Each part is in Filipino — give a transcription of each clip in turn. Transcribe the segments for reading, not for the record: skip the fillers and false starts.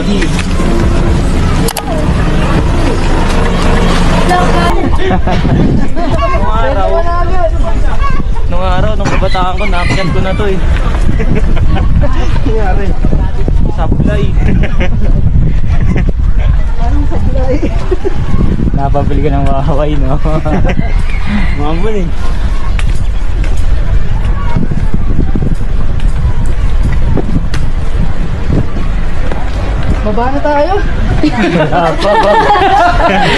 Nung araw, nung kabataan ko, nakikat ko na to eh. Nangyari. Sablay. Anong sablay? Napabili ka ng Huawei, no? Mamon eh. Baba na tayo.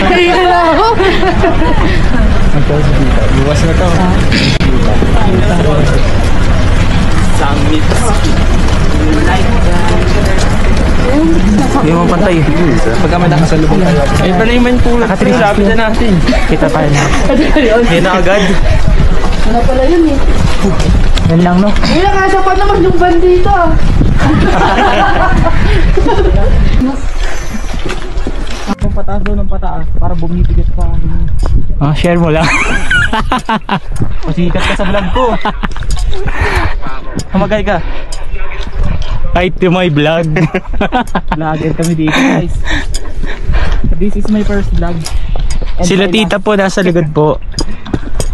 Kaya na ako. Buwas na to. Summit. Hindi mo pantay. Pagka malakas sa lubong tayo. Ay pala yung manipula. Nakatrisapit na natin. Kita tayo na. Hindi na agad. Ano pala yun eh? Yan lang, no? Hindi nakasa pa naman yung bandito ah. Ang pataas doon, ang pataas. Para bumibigat pa. Ah, share mo lang. Pasikat ka sa vlog ko. Kamagay ka. Kahit to my vlog. Vlogger kami dito, guys. This is my first vlog. And sila tita po nasa likod po.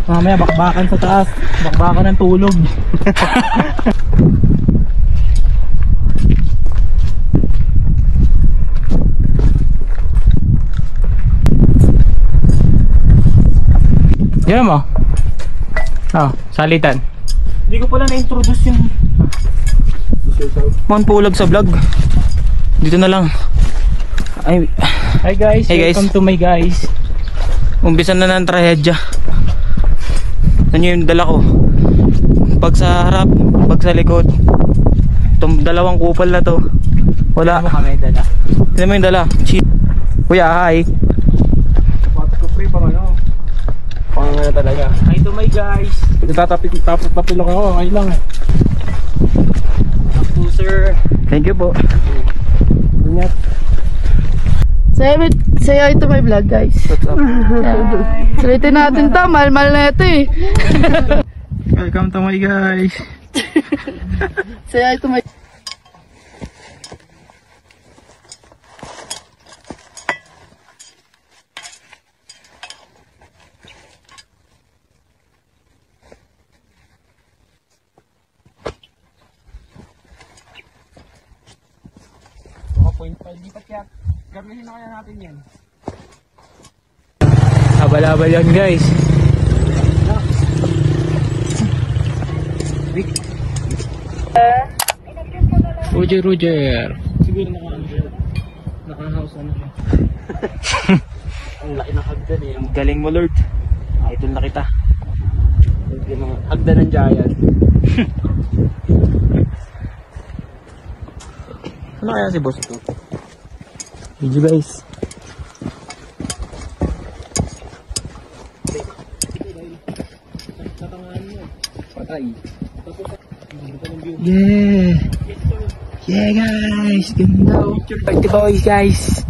Mamaya bakbakan sa taas. Bakbakan ng tulog. Yan mo. Oh, salitan. Hindi ko pala na-introduce yung Mount Pulag sa vlog. Dito na lang. Hi guys, welcome to my guys. Umpisan na ng trahedya. Ano yung dala ko? Pag sa harap, pag sa likod. Itong dalawang kupal na to. Wala. Ano mo kami dala? Ano mo yung dala? Kuya, hi. Sapatos ko free pang ano. Pang ano talaga. Hi to my guys. Tapos lang ako. Ay lang eh. To sir. Thank you po. Ingat. Say ito may vlog guys. What's up? Salitin natin to, mahal-mahal na ito eh. Welcome to my guys. Say ito may Di pa kaya gamitin na kaya natin yan. Abal-abal yan guys. Roger. Siguro naka-house ano. Ang laki ng hagdan eh. Ang galing mo Lord. Idol na kita. Hagdan ng giant. Ano kaya si boss ito? Video guys. Patay. Yeah guys. Ganda. Party boys guys.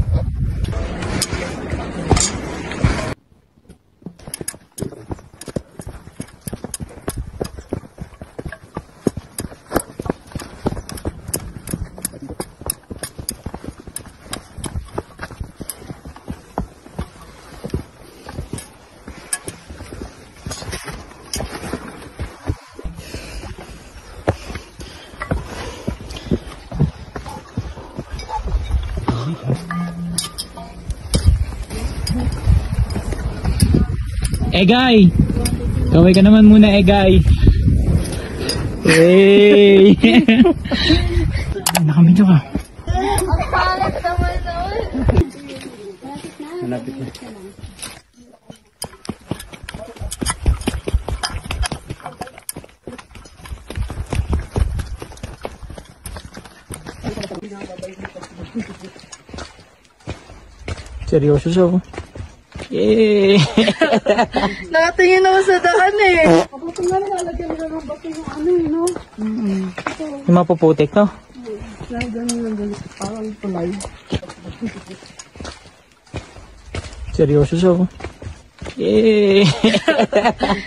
Egay! Kaway ka naman muna, Egay. Hey! Nakamedyo ka. ang palat naman naman. Malapit na. Seryoso siya ko. Yay! Nakatingin ako sa daan eh. Kapag nga nilalagyan nila ng bato yung ano yun, no? Yung mapuputik, no? Lagyan nila ng parang tulay. Seryoso siya ko. Yay!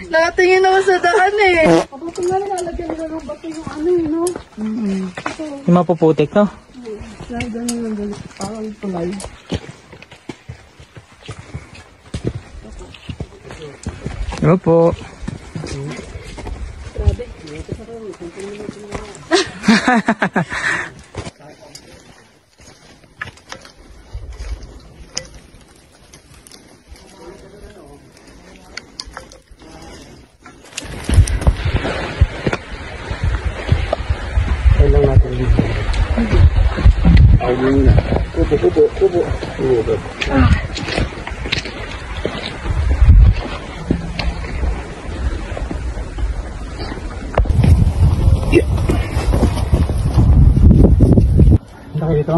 Nakatingin ako sa daan eh. Kapag nga nilalagyan nila ng bato yung ano yun, no? Yung mapuputik, no? Parang tulay. Ano po? Kailang natin dito. Ay, muna. Kubo. Laki dito?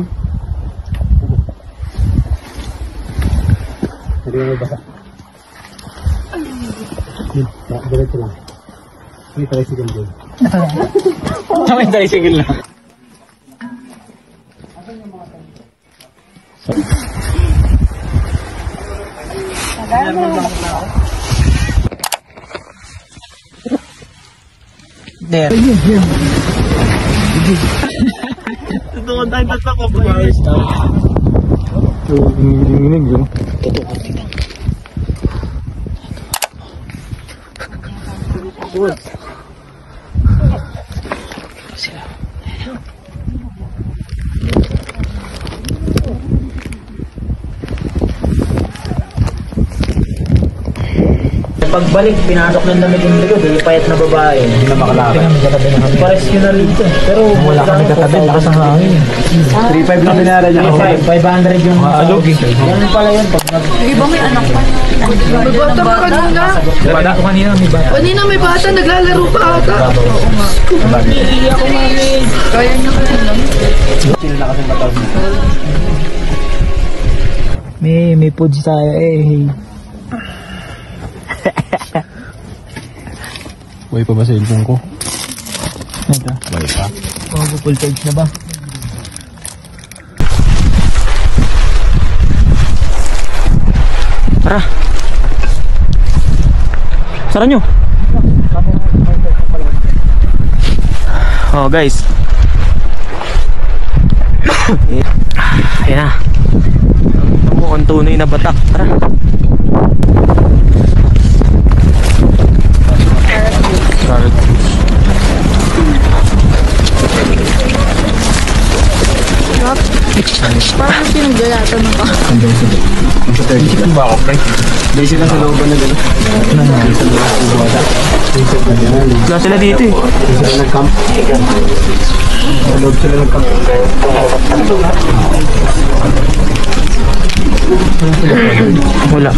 Hindi mo basa. Diretso lang. May tricycle doon. May tricycle na. There. Totoo tayo tatako ba yun? So, ginig yun. Pagbalik, pinasok ng damit yung likod, payat na babae. Hindi na makalakad. Pares yun na rito. Pero Wala kami katabi, lakas ng hangin. 3.5 na binara niya ako. 500 yung alugi. Ganun pala yun. Iba may anak pa. May bata pa kanina. Bata ko kanina, may bata. Kanina may bata, naglalaro pa ata. Oo nga. Iiyak ko mami. Kaya niya kanina. Sino na kasi matawag mo? May foods tayo eh. Way pa ba sa ilpong ko? Ito. Way pa. Full charge na ba? Tara. Sara nyo. Oh guys. Ayan na. Mukhang tunay na batak. Tara. Parang pinaggalatan na pa. Ba ako, pre? Basic lang sa looban na gano'n. Wala sila dito eh. Sila nag-camp. Sa loob sila nag-camp. Wala.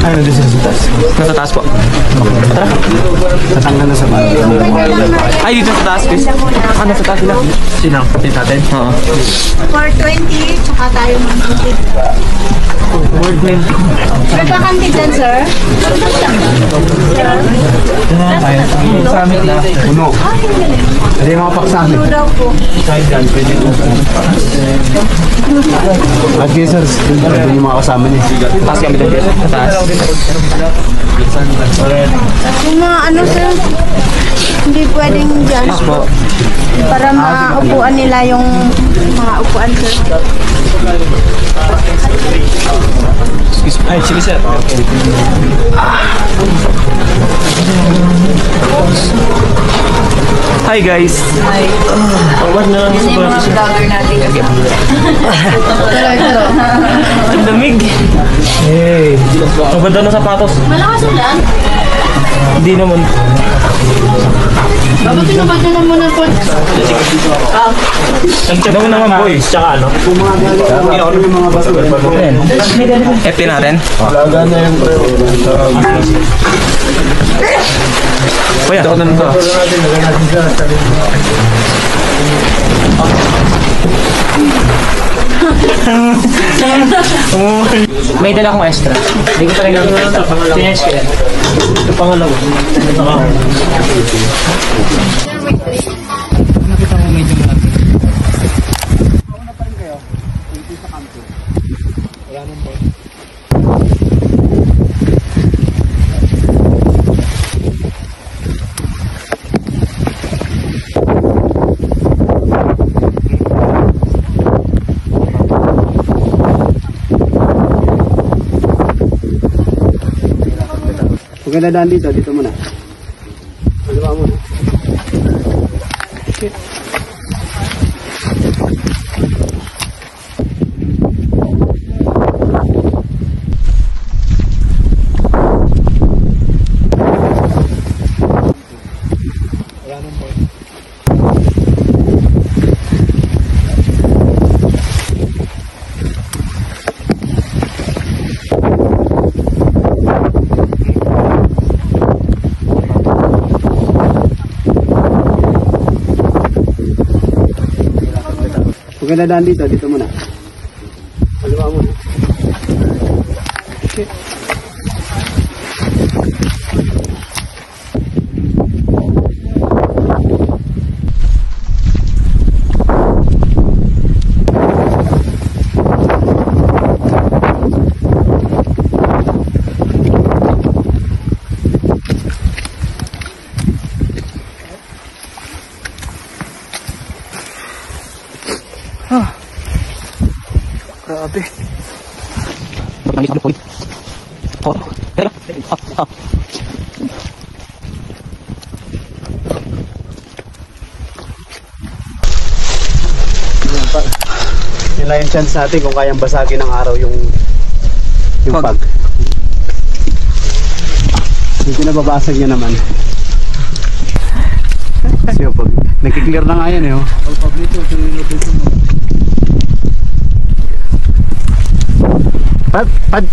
Ay, nandun sila sa taas. Nasa taas po. Tara. Tatanggal na sa bahay. Ay, dito sa taas, please. Ah, nasa taas sila. Sino? Sino natin? Oo. 420, tsaka tayo mag-20. Word name. Sir, kakanti dyan, sir? Sa amin na. Puno. Hindi mga paksami. Ano daw po? Kahit dyan, pwede ko. At kayo, sir, doon yung mga kasama niya. Taas kami dito. Sa taas. Yung mga ano, sir? Hindi pwedeng dyan. Po. Para maupuan nila yung mga upuan, sir. Excuse me. Ay, sige sir. Okay. Hi guys. Hi. Award na lang Yan sa yung mga vlogger natin kasi. Tara. Ang lamig. Hey. Ang ganda ng sapatos. Malakas ulan? Hindi naman. Bakit pinabadyo na muna po? Ang check mo naman boys. Tsaka ano? Kung mga galing, yung mga baso. FT natin. Laga na yung pre. Kuya. Ito ko na nito. May dala akong extra. Hindi ko pa rin gagawin. Finish ko yan. Ito pangalawa. Nakita mo medyo malaki. Huwag ka dadaan dito, dito muna. Dalawa muna. Huwag ka dadaan dito, dito muna. Dalawa muna. Grabe. Yun lang yung chance natin kung kayang basagin ng araw yung pag. Hindi nababasag niya naman. Kasi yung pag nagkiklear na nga yan eh.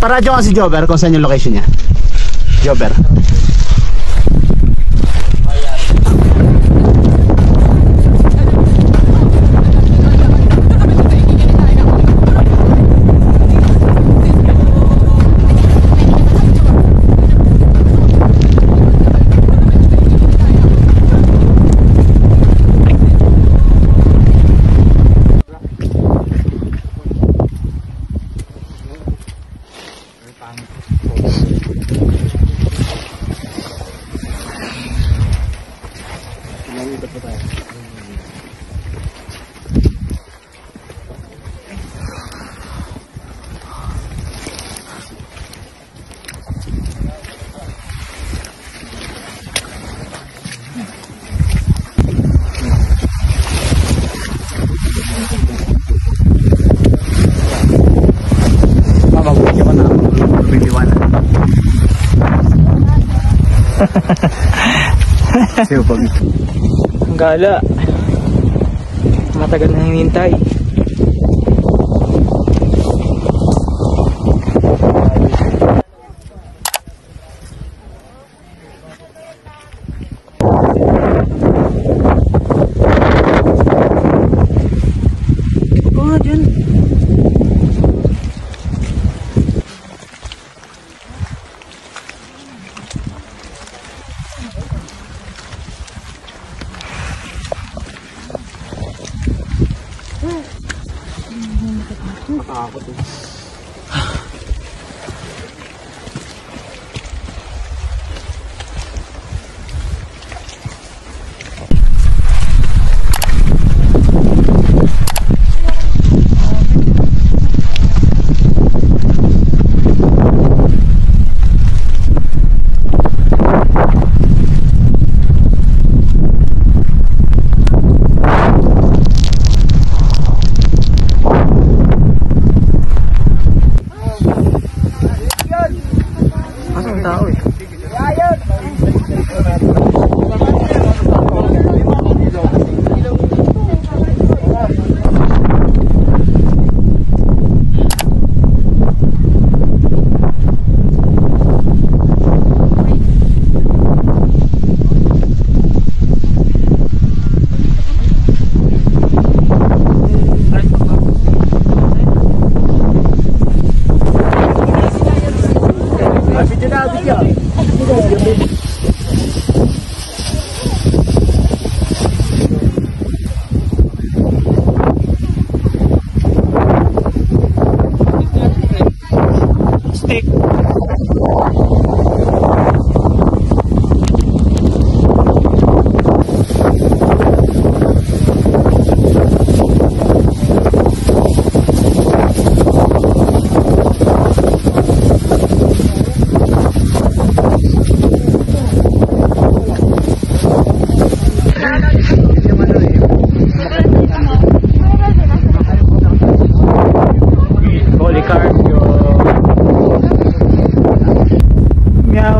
Paradyo nga si Jobber kung saan yung location niya. Jobber. Ang gala. Matagal na hinintay. Oh, dyan. Matakot eh.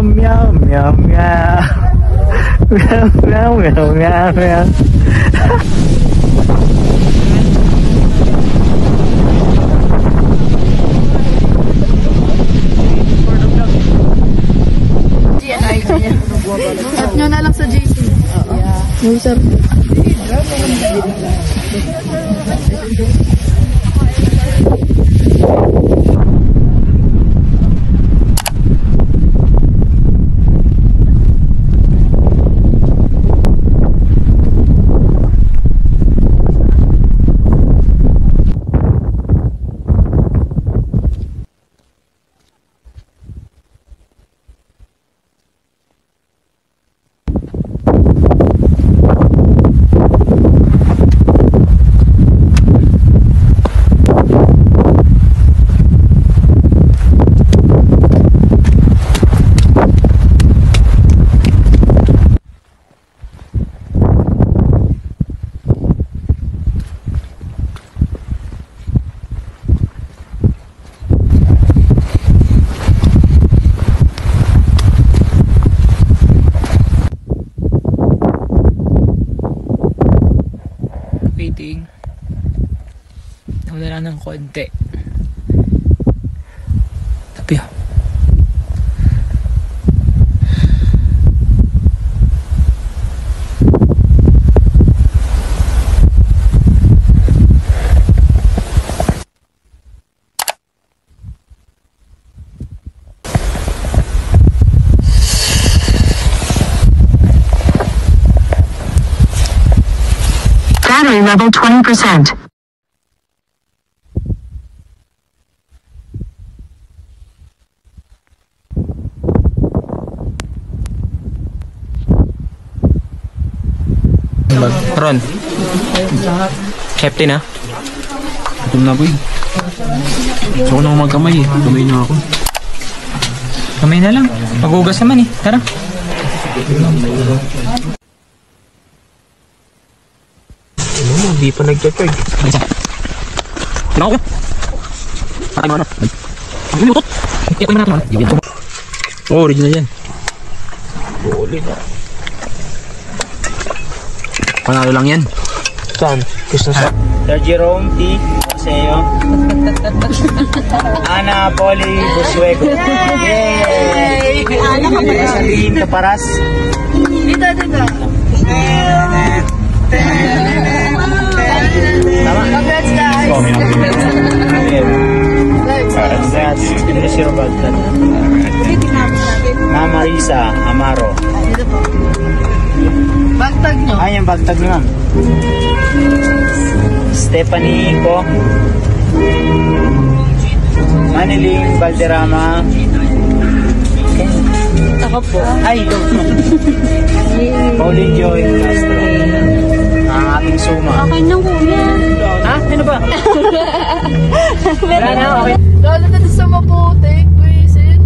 meow, meow, meow. Meow, meow, meow, meow, meow. At nyo na lang sa JC. Yung sir. Waiting. Wala lang ng konti. Tapi ah. Battery level 20%. Ron. Captain ah. Ito na boy. Gusto ko na magkamay eh. Kamay na ako. Kamay na lang. Pag-ugas naman eh. Tara. Hindi pa nag-charge. Tinako ko. Patay mo ano. Ang lumutot. Ito yung natin ano. Oh, original yan. Panalo lang yan. Saan? Gusto sa... Sir Jerome T. Oseo. Ana Poli Busuego. Yay! Sabihin ka paras. Dito. Tama? Congrats guys. Congrats. Minister of Bagdad. Mama Risa Amaro. Dito po. Bagtag nyo. Ay, yung bagtag ni ma'am. Stephanie Ko. Maniling Valderrama. Ako po. Ay, ikaw. Pauline Joy Castro. Ang ating suma. Okay na kuya. Ha? Ano ba? Wala na, okay. Lalo na sa maputik. Wisin.